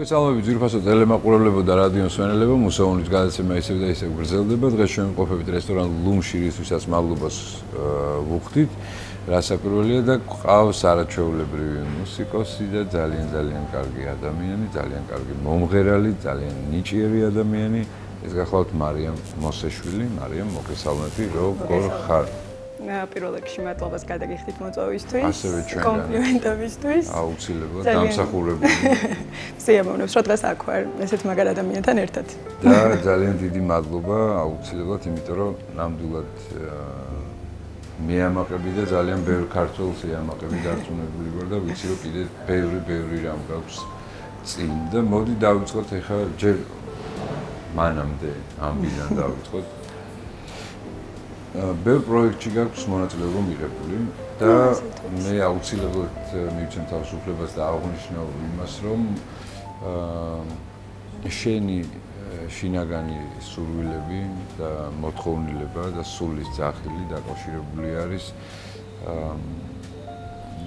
მოგესალმებით ძირფასო ტელემაყურებლებო და რადიო მსმენელებო, მუსაუნის გადაცემა ისევ და ისევ გრძელდება. დღეს შევიმყოფებით რესტორან ლუმში, რისთვისაც მადლობას ვუხდით. რასაკვირველია და ყავს არაჩვეულებრივი მუსიკოსი და ძალიან კარგი ადამიანი, ძალიან კარგი მომღერალი, ძალიან ნიჭიერი ადამიანი. ეს გახლავთ მარიამ მოსეშვილი. მარიამ, მოგესალმები, როგორ ხარ? პირველ რიგში მადლობას გადაგიხდით მოწვევისთვის. ასევე ჩვენგან. კომპლიმენტებისთვის. აუცილებლად დამსახურებული. სიამოვნებს, რომ დღეს აქ ვარ, ესეთ მაგარ ადამიანთან ერთად. და ძალიან დიდი მადლობა აუცილებლად, იმიტომ რომ ნამდვილად მეამაყები და ძალიან ბევრი ქართველი მეამაყები დარწმუნებული ვარ და ვიცი რომ კიდე ბევრი რამ გაქვს წინ და მოდი დავიწყოთ ახლა ჯერ მანამდე ამბიდან დავიწყოთ. ბევრ პროექტში გაქვს მონაწილეობა მიღებული და მე აუცილებლად მივცემ თავისუფლებას და აღნიშნავ იმას, რომ შენი შინაგანი სურვილები და მოთხოვნილება და სულის ძახილი დაკავშირებული არის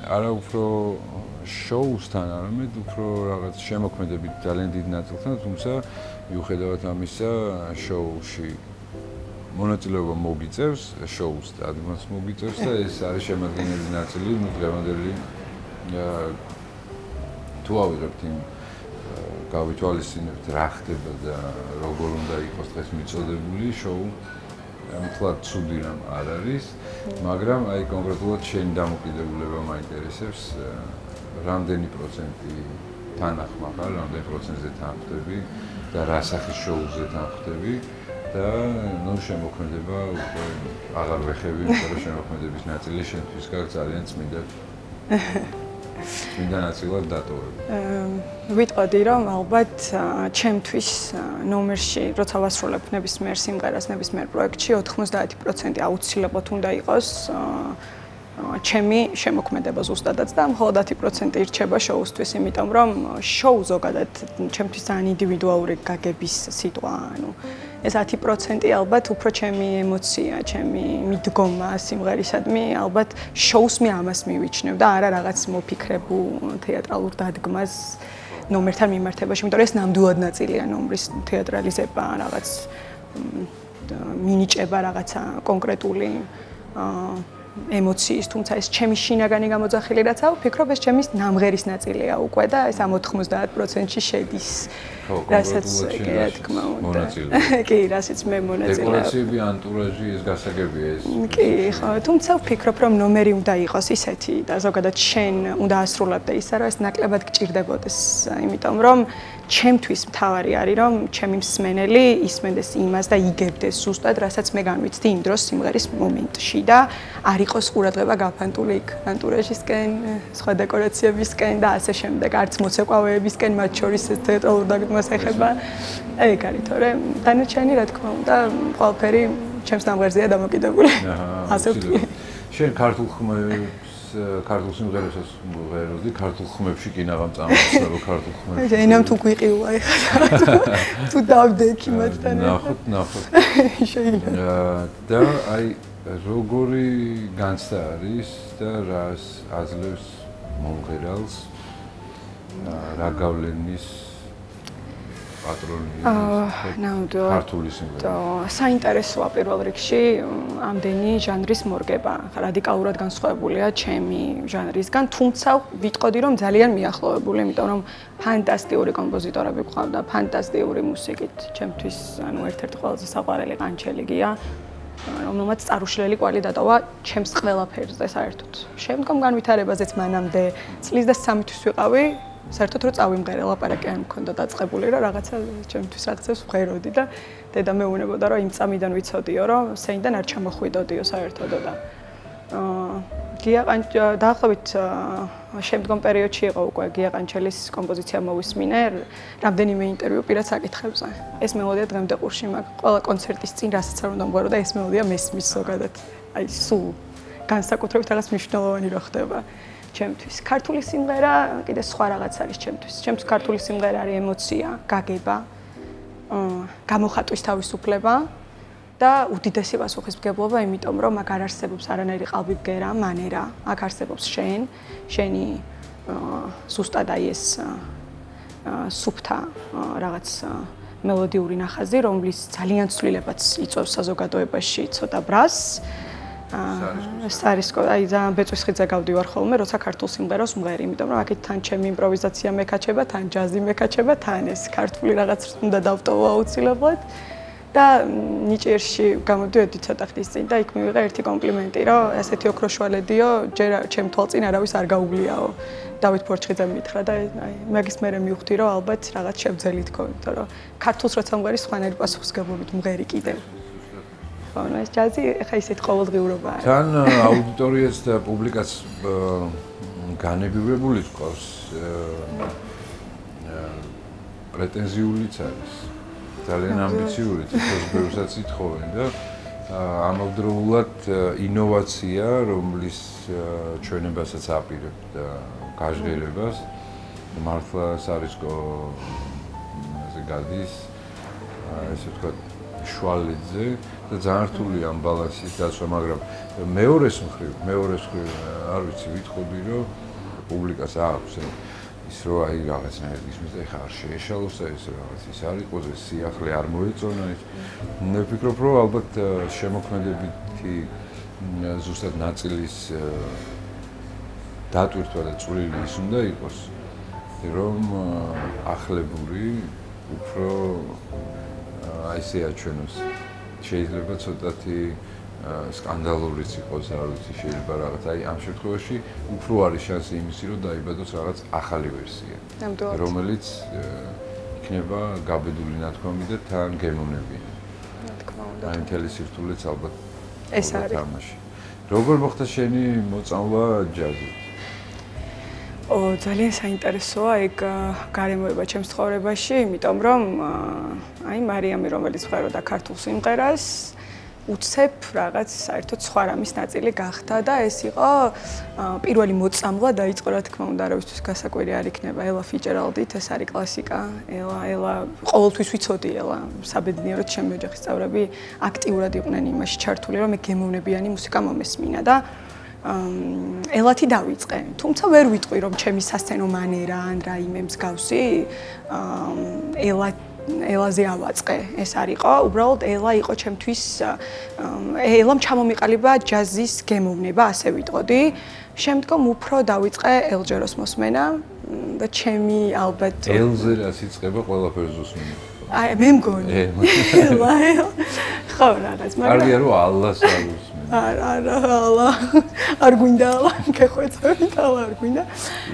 არა უფრო შოუსთან, არამედ უფრო რაღაც შემოქმედებით ძალიან დიდ ნაწილთან, თუმცა მიუხედავად ამისა შოუში მონაწილეობა მოგიწევს, შოუს დადგმას მოგიწევს და ეს არის შემადგენელი ნაწილი, ну დღევანდელი თუ ავიღებთ იმ გავითვალისწინებთ რა ხდება და როგორ უნდა იყოს დღეს მიწოდებული შოუ, მთლად ცუდი რამ არ არის, მაგრამ აი კონკრეტულად შენი დამოკიდებულება მაინტერესებს, რამდენი პროცენტი თანახმა ხარ, რამდენი პროცენტზე თანხდები და რა სახის შოუზე თანხდები და ნუ შემოქმედება უკვე აღარ ვეხები, იმიტომ რომ შემოქმედების ნაწილი შენთვის გაქვს ძალიან წმინდა ნაწილად დატოვებული. ვიტყოდი რომ ალბათ ჩემთვის ნომერში, როცა ვასრულებ ნებისმიერ სიმღერას, ნებისმიერ პროექტში 90% აუცილებლად უნდა იყოს ჩემი შემოქმედება ზუსტადაც და მხოლოდ 10% ირჩება შოუსთვის, იმიტომ რომ შოუ ზოგადად ჩემთვის ძალიან ინდივიდუალური გაგების სიტყვა, ანუ ეს 10% ალბათ უფრო ჩემი ემოცია, ჩემი მიდგომა სიმღერისადმი, ალბათ შოუს მე ამას მივიჩნევ და არა რაღაც მოფიქრებულ თეატრალურ დადგმას ნომერთან მიმართებაში, იმიტომ რომ ეს ნამდვილად ნაწილია ნომრის თეატრალიზება, რაღაც მინიჭება რაღაცა კონკრეტული ემოციის, თუმცა ეს ჩემი შინაგანი გამოძახილი რაც აქვს, ვფიქრობ ეს ჩემის ნამღერის ნაწილია უკვე და ეს ამ 90%-ში შედის. რასაც რა თქმა უნდა. კი, რასაც მე მონაწილეობ. დეკორაციები, ანტურაჟი, ეს გასაგებია ეს. კი, ხო, თუმცა ვფიქრობ რომ ნომერი უნდა იყოს ისეთი და ზოგადად შენ უნდა ასრულებდე ისე რომ ეს ნაკლებად გჭირდებოდეს, იმიტომ რომ ჩემთვის მთავარი არის რომ ჩემი მსმენელი ისმენდეს იმას და იგებდეს ზუსტად რასაც მე განვიცდი იმ დროს სიმღერის მომენტში და არ იყოს ყურადღება გაფანტული იქ ანტურაჟისკენ, სხვა დეკორაციებისკენ და ასე შემდეგ, არც მოცეკვავეებისკენ, მათ შორის ეს თეატრალურ დაგმას ეხება. ეგ არის, თორემ დანარჩენი რა თქმა უნდა, ყველაფერი ჩემს ნამღერზეა დამოკიდებული. ასე ვთქვი. შენ ქართულ სიმღერებსაც ვღეროდი, ქართულ ხმებში კი ნაღამ წამოწდა, რომ ქართულ ხმებში. ენამ თუ გვიყივა ეხლა. თუ დავდექ იმათთან. ნახოთ. შეიძლება. და აი როგორი განცდა არის და რას აძლევს მომღერალს რა გავლენის პატრონი ქართული სიმღერა. საინტერესოა პირველ რიგში ამდენი ჟანრის მორგება. რადიკალურად განსხვავებულია ჩემი ჟანრისგან, თუმცა ვიტყოდი რომ ძალიან მიახლოვებული, იმიტომ რომ ფანტასტიკური კომპოზიტორები გვყავდა, ფანტასტიკური მუსიკით. ჩემთვის ანუ ერთ-ერთი ყველაზე საყვარელი ყანჩელიგია. რომელმაც წარუშლელი კვალი დატოვა ჩემს ყველაფერზე საერთოდ. შემდგომ განვითარებაზეც მანამდე წლის და 3 თვის ვიყავი, საერთოდ რომ წავიმღერე ლაპარაკი არ მქონდა დაწყებული, რომ რაღაცა ჩემთვის რაღაცას ვღეროდი და დედა მეუბნებოდა, რომ იმ წამიდან ვიცოდიო, რომ სეინდან არ ჩამოხვიდოდიო საერთოდ და გია დაახლოებით შემდგომ პერიოდში იყო უკვე გია ყანჩელის კომპოზიცია მოვისმინე, რამდენიმე ინტერვიუ პირად საკითხებზე. ეს მელოდია დღემდე ყურში მაქვს. ყველა კონცერტის წინ რასაც არ უნდა მგვარო და ეს მელოდია მესმის ზოგადად. აი სულ განსაკუთრებით რაღაც მნიშვნელოვანი რო ხდება ჩემთვის. ქართული სიმღერა კიდე სხვა რაღაც არის ჩემთვის. ჩემთვის ქართული სიმღერა არის ემოცია, გაგება, გამოხატვის თავისუფლება. და უდიდესი პასუხისმგებლობა, იმიტომ რომ აქ არ არსებობს არანაირი ყალბიბგერა, მანერა, აქ არსებობს შენი ზუსტად აი ეს სუფთა რაღაც მელოდიური ნახაზი, რომლის ძალიან ცვლილებაც იწვევს საზოგადოებაში ცოტა ბრასს. სარისკო, აი ძალიან ბეწვისხიძე გავდივარ ხოლმე, როცა ქართულ სიმღერას ვმღერი, იმიტომ რომ აქეთ თან ჩემი იმპროვიზაცია მეკაჩება, თან ჯაზი მეკაჩება, თან ეს ქართული რაღაც უნდა დავტოვო აუცილებლად. და ნიჭიერში გამოდიოდი ცოტა ხნის წინ და იქ მივიღე ერთი კომპლიმენტი, რომ ასეთი ოქრო შუალედიო, ჯერ ჩემ თვალწინ არავის არ გაუგლიაო. დავით ფორჩხიძემ მითხრა და აი მაგის მერე მივხვდი, რომ ალბათ რაღაც შევძელი თქო, იმიტომ რომ ქართულს როცა ვმღერი, სხვანაირი პასუხისგებლობით ვმღერი კიდევ. ხო, ნუ ეს ჯაზი ხა ისეთ ყოველდღიურობაა. თან აუდიტორიას და პუბლიკას განებივებული თქოს პრეტენზიულიც არის. ძალიან ამბიციური თითქოს ბევრსაც ითხოვენ და ამავდროულად ინოვაცია, რომლის ჩვენებასაც აპირებთ და გაჟღერებას მართლა სარისკო ასე გადის ესე ვთქვათ შუალედზე და ძალიან რთული ამ ბალანსის დაცვა, მაგრამ მეორეს მხრივ არ ვიცი ვიტყოდი, რომ პუბლიკას აქვს ის რო აი რაღაცნაირად ისმის და ეხა არ შეეშალოს და ეს რაღაც ის არ იყოს, ეს სიახლე არ მოეწონა ის. მე ვფიქრობ, რომ ალბათ შემოქმედებითი ზუსტად ნაწილის დატვირთვა და წვლილი ის უნდა იყოს, რომ ახლებური უფრო აი ესე აჩვენოს. შეიძლება ცოტათი სკანდალურიც იყოს, არ ვიცი, შეიძლება რაღაც აი ამ შემთხვევაში უფრო არის შანსი იმისი, რომ დაიბადოს რაღაც ახალი ვერსია, რომელიც იქნება გაბედული ნათქვამი და თან გემოვნებიანი. რა თქმა უნდა. აი მთელი სირთულეც ალბათ ეს არის თამაში. როგორ მოხდა შენი მოწამვლა ჯაზით? ძალიან საინტერესოა ეგ გარემოება ჩემს ცხოვრებაში, იმიტომ რომ აი მარიამი, რომელიც ვღეროდა ქართულ სიმღერას, უცებ რაღაც საერთოდ სხვა რამის ნაწილი გახდა და ეს იყო პირველი მოწამვლა დაიწყო, რა თქმა უნდა, არავისთვის გასაკვირი არ იქნება, ელა ფიჭერალდით, ეს არის კლასიკა, ელა ყოველთვის ვიცოდი ელა საბედნიეროდ ჩემი ოჯახის წევრები აქტიურად იყვნენ იმაში ჩართული, რომ მე გემოვნებიანი მუსიკა მომესმინა და ელათი დავიწყე, თუმცა ვერ ვიტყვი, რომ ჩემი სასცენო მანერა ან რაიმე მსგავსი ელაზე ავაწყე, ეს არ იყო, უბრალოდ ელა იყო ჩემთვის ელამ ჩამომიყალიბა ჯაზის გემოვნება, ასე ვიტყოდი. შემდგომ უფრო დავიწყე ელჯეროს მოსმენა და ჩემი ალბათ ელზე რაც იწყება ყველაფერს უსმენია. აი მე მგონი. ხო, რაღაც, მაგრამ კარგია რომ ალლას არ უსმენია. არა, არ გვინდა ალა, გეხვეწებით ალა არ გვინდა.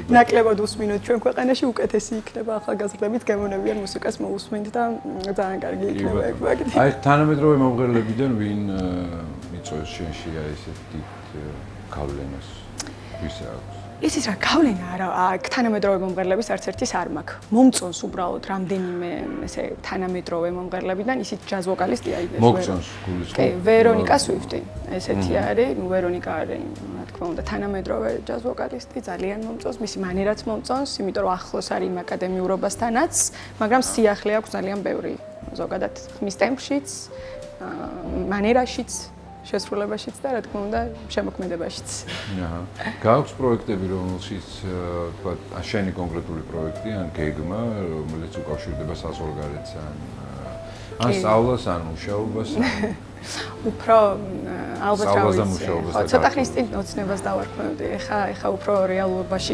ნაკლებად უსმინოთ ჩვენ ქვეყანაში უკეთესი იქნება ახალგაზრდებით გემოვნებიან მუსიკას მოусმინთ და ძალიან კარგი იქნება ეგ ვაგდი. აი თანამედროვე მომღერლებიდან ვინ მიწევს შენში აი ესეთ დიდ გავლენას? ვის აქვს? იცის რა, გავლენა არა, თანამედროვე მომღერლების არც ერთის არ მაქვს. მომწონს უბრალოდ რამდენიმე ესე თანამედროვე მომღერლებიდან ისიც ჯაზ ვოკალისტი აი ეს მოგწონს გულისხმობ. კი, ვერონიკა სვიფტი. ესეთი არის, ვერონიკა არის, რა თქმა უნდა, თანამედროვე ჯაზ ვოკალისტი, ძალიან მომწონს, მისი მანერაც მომწონს, იმიტომ რომ ახლოს არის იმ აკადემიურობასთანაც, მაგრამ სიახლე აქვს ძალიან ბევრი. ზოგადად ხმის ტემპშიც, მანერაშიც შესრულებაშიც და რა თქმა უნდა შემოქმედებაშიც. აჰა. გაქვს პროექტები, რომელშიც თქვა შენი კონკრეტული პროექტი ან გეგმა, რომელიც უკავშირდება საზღვარგარეთს ან სწავლას ან მუშაობას? უფრო ალბათ რა ვიცი. ცოტა ხნის წინ ოცნებას დავარქმევდი. ეხა უფრო რეალობაში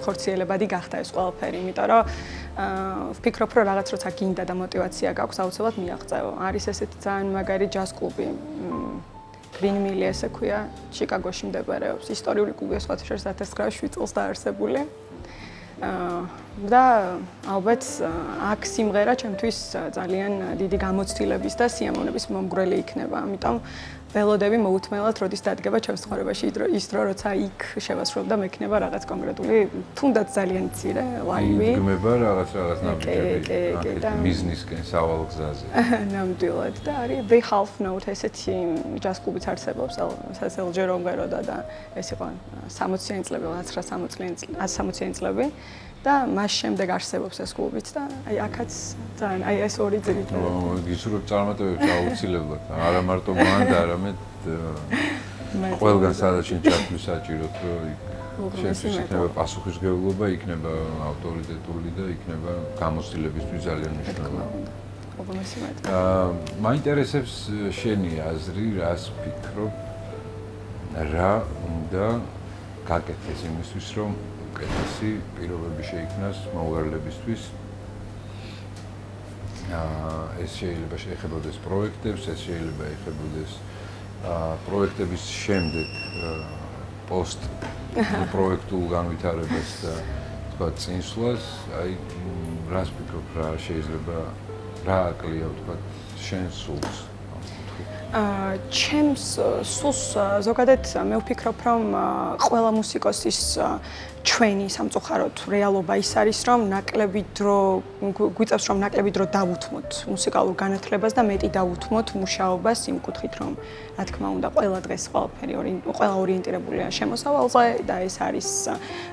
ხორციელებადი გახდა ეს ყველაფერი, იმიტომ რომ ვფიქრობ, რომ რაღაც როცა გინდა და мотиваცია გაქვს, აუცილებლად მიაღწევო. არის ესეთი ძალიან მაგარი ჯაზ კლუბი. Green Mill ესე ქვია, ჩიკაგოში მდებარეობს. ისტორიული კლუბია, სხვათა შორის 1907 წელს დაარსებული. და ალბათ აქ სიმღერა ჩემთვის ძალიან დიდი გამოცდილების და სიამოვნების მომგვრელი იქნება. ამიტომ ველოდები მოუთმენლად, როდის დადგება ჩემს ცხოვრებაში ის დრო, როცა იქ შევასრულებ და მექნება რაღაც კონკრეტული, თუნდაც ძალიან მცირე ლაივი. იგმება რაღაც ნაბიჯები ბიზნესკენ სავალ გზაზე. ნამდვილად და არის The Half Note ესეთი ჯაზ კლუბიც არსებობს, სასელჯერო მომღეროდა და ეს იყო 60-იანი წლები, 1960-იანი წლები. და მას შემდეგ არსებობს ეს კლუბიც და აი აქაც ძალიან აი ეს ორი ძირით. გისურვებ წარმატებებს აუცილებლად. არა მარტო მან და არამედ ყველგან სადაც შენ ჩათვლი საჭიროთ, რომ შენთვის იქნება პასუხისმგებლობა, იქნება ავტორიტეტული და იქნება გამოცდილებისთვის ძალიან მნიშვნელოვანი. მაინტერესებს შენი აზრი, რას ფიქრობ, რა უნდა გაკეთდეს იმისთვის, რომ უკეთესი პირობები შეიქმნას მომღერლებისთვის. ეს შეიძლება შეეხებოდეს პროექტებს, ეს შეიძლება ეხებოდეს პროექტების შემდეგ პოსტ პროექტულ განვითარებას და თქვა წინსვლას, აი რას ფიქრობ, რა შეიძლება რა აკლია თქვა შენ სულს? ჩემს სულს ზოგადად მე ვფიქრობ, რომ ყველა მუსიკოსის ჩვენი სამწუხაროდ რეალობა ის არის, რომ ნაკლები დრო გვიწევს, რომ ნაკლები დრო დავუთმოთ მუსიკალურ განათლებას და მეტი დავუთმოთ მუშაობას იმ კუთხით, რომ რა თქმა უნდა ყველა დღეს ყველა ორიენტირებულია შემოსავალზე და ეს არის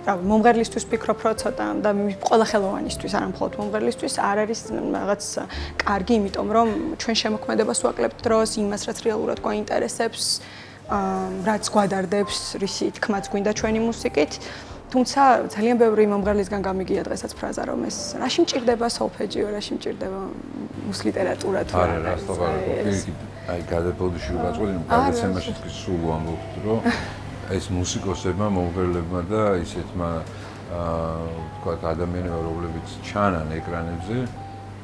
რა მომღერლისთვის ვფიქრობ, რომ ცოტა და ყველა ხელოვანისთვის, არა მხოლოდ მომღერლისთვის არ არის რაღაც კარგი, იმიტომ რომ ჩვენ შემოქმედებას ვაკლებთ დროს, იმას რაც რეალურად გვაინტერესებს, რაც გვადარდებს, რისი თქმაც გვინდა ჩვენი მუსიკით. თუმცა ძალიან ბევრი მომღერლისგან გამიგია დღესაც ფრაზა, რომ ეს რაში მჭირდება სოლფეჯიო, რაში მჭირდება მუსლიტერატურა თუ არა. არა, აი გადაწყვეტილში ვაწყვეტი, რომ გადაცემაში სულ ვამბობთ, რომ ეს მუსიკოსებმა, მომღერლებმა და ისეთმა თქვა ადამიანებმა, რომლებიც ჩანან ეკრანებზე,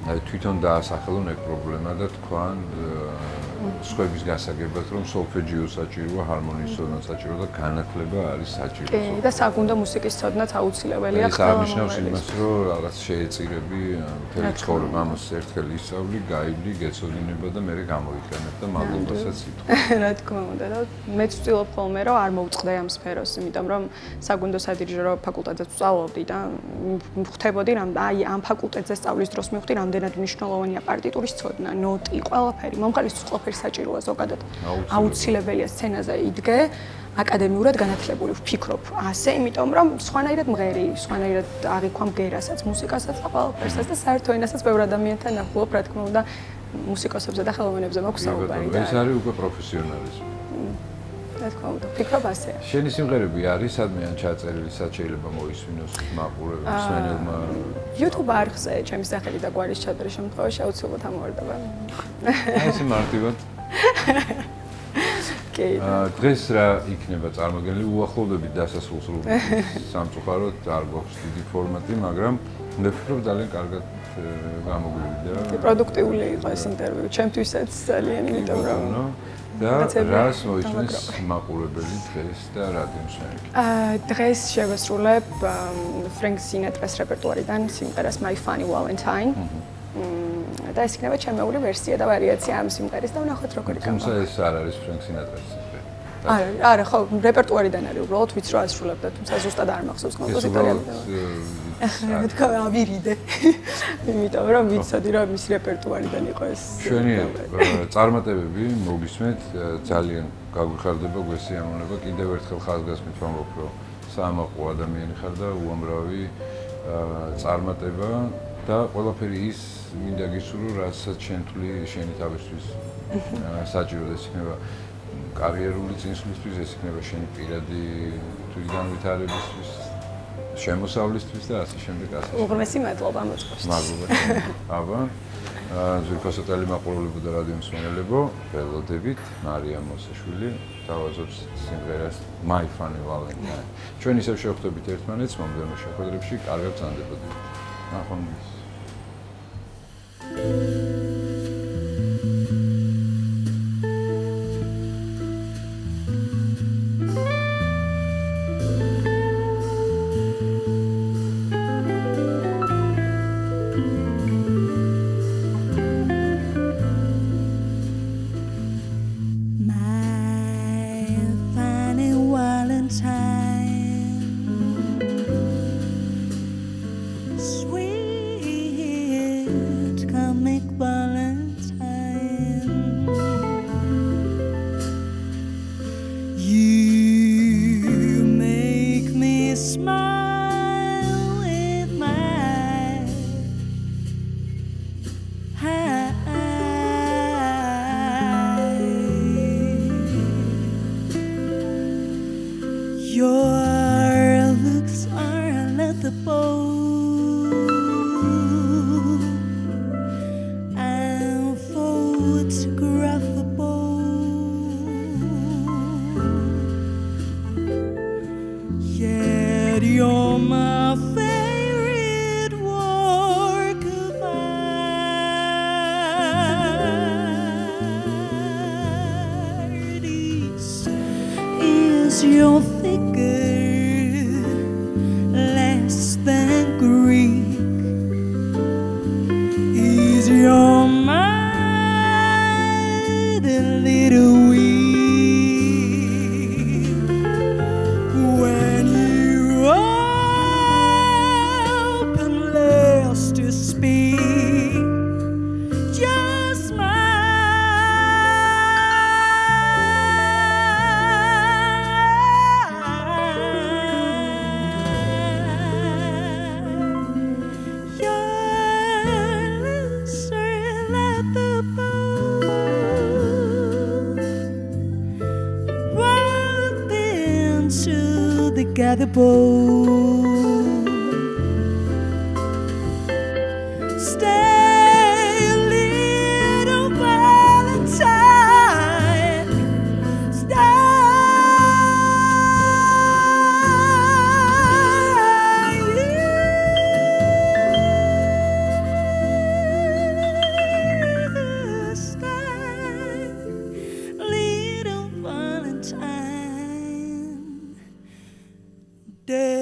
თვითონ დაასახელონ ეგ პრობლემა და თქვან სხვების გასაგებად, რომ სოლფეჯიო საჭიროა, ჰარმონიის ცოდნა საჭიროა და განათლება არის საჭირო. კი, და საკუნდო მუსიკის ცოდნაც აუცილებელია ყველა მომღერლის. ეს აღნიშნავს იმას, რომ რაღაც შეეწირები მთელი ცხოვრება, ამას ერთხელ ისწავლი, გაივლი, გეცოდინება და მერე გამოიყენებ და მადლობასაც ითხოვ. რა თქმა უნდა, და მეც ვწtildeობ ხოლმე, რომ არ მოვწყდე ამ სფეროს, იმიტომ რომ საკუნდო სადირიჟორო ფაკულტეტზე ვსწავლობდი და ხვდებოდი, რომ აი ამ ფაკულტეტზე სწავლის დროს მივხვდი, რამდენად მნიშვნელოვანია პარტიტურის ცოდნა, ნოტი, ყველაფერი. მომღერლისთვის ყველაფერი საჭიროა ზოგადად. აუცილებელია სცენაზე იდგე, აკადემიურად განათლებული ვფიქრობ. ასე, იმიტომ რომ სხვანაირად მღერი, სხვანაირად აღიქვამ გერასაც, მუსიკასაც და ყველაფერსაც და საერთო ენასაც ბევრ ადამიანთან ახლობ, რა თქმა უნდა, მუსიკოსებზე და ხელოვნებზე მაქვს საუბარი. ეს არის უკვე პროფესიონალიზმი. რა თქმა უნდა, ვფიქრობ ასე. შენი სიმღერები არის სადმე ან ჩაწერილი, სად შეიძლება მოისმინოს მაყურებელს, მსმენელმა? YouTube არხზე ჩემი სახელი და გვარის ჩადრის შემთხვევაში აუცილებლად ამოვარდება. ეს მარტივად. კი. დღეს რა იქნება წარმოდგენილი? უახლოვდებით დასასრულს, რომ სამწუხაროდ არ გვაქვს დიდი ფორმატი, მაგრამ მე ვფიქრობ ძალიან კარგად გამოგვივიდა. პროდუქტიული იყო ეს ინტერვიუ, ჩემთვისაც ძალიან, იმიტომ რომ და რას მოისმენს მაყურებელი დღეს და რადიო მსმენელი? დღეს შევასრულებ ფრენკ სინატრას რეპერტუარიდან სიმღერას My Funny Valentine. და ეს იქნება ჩემეული ვერსია და ვარიაცია ამ სიმღერის და ვნახოთ როგორი გამოვა. თუმცა ეს არ არის ფრენკ სინატრას სიმღერა. არა, ხო, რეპერტუარიდან არის უბრალოდ ვიცი რომ ასრულებდა, თუმცა ზუსტად არ მახსოვს კომპოზიტორი. რა თქმა უნდა, ავირიდე. იმიტომ რომ ვიცოდი რომ მის რეპერტუარიდან იყო ეს. შენი წარმატებები მოგისმენთ, ძალიან გაგვიხარდება, გვესიამოვნება. კიდევ ერთხელ ხაზგასმით ვამბობ, რომ საამაყო ადამიანი ხარ და უამრავი წარმატება და ყველაფერი ის მინდა გისურვო, რასაც შენ თვლი შენი თავისთვის საჭიროა. ეს იქნება კარიერული წინსვლისთვის, ეს იქნება შენი პირადი თვითგანვითარებისთვის, შემოსავლისთვის და ასე შემდეგ. უღრმესი მადლობა მოწყვეტს. მადლობა. აბა, ზურგოსატელი მაყურებლებო და რადიო მსმენელებო, ველოდებით, მარია მოსაშვილი დავაძობს სიმღერას My Funny Valentine. ჩვენ ისევ შევხვდებით ერთმანეთს მომდევნო შეხვედრებში, კარგად გრძანდებოდეთ. ნახვამდის. You're the bow and photographable. Yet you're my favorite work of art. Is your figure less than Greek? Is your mind a little weak when you open less to speak? Just gather both. Stay, little Valentine. Stay, little Valentine. Day.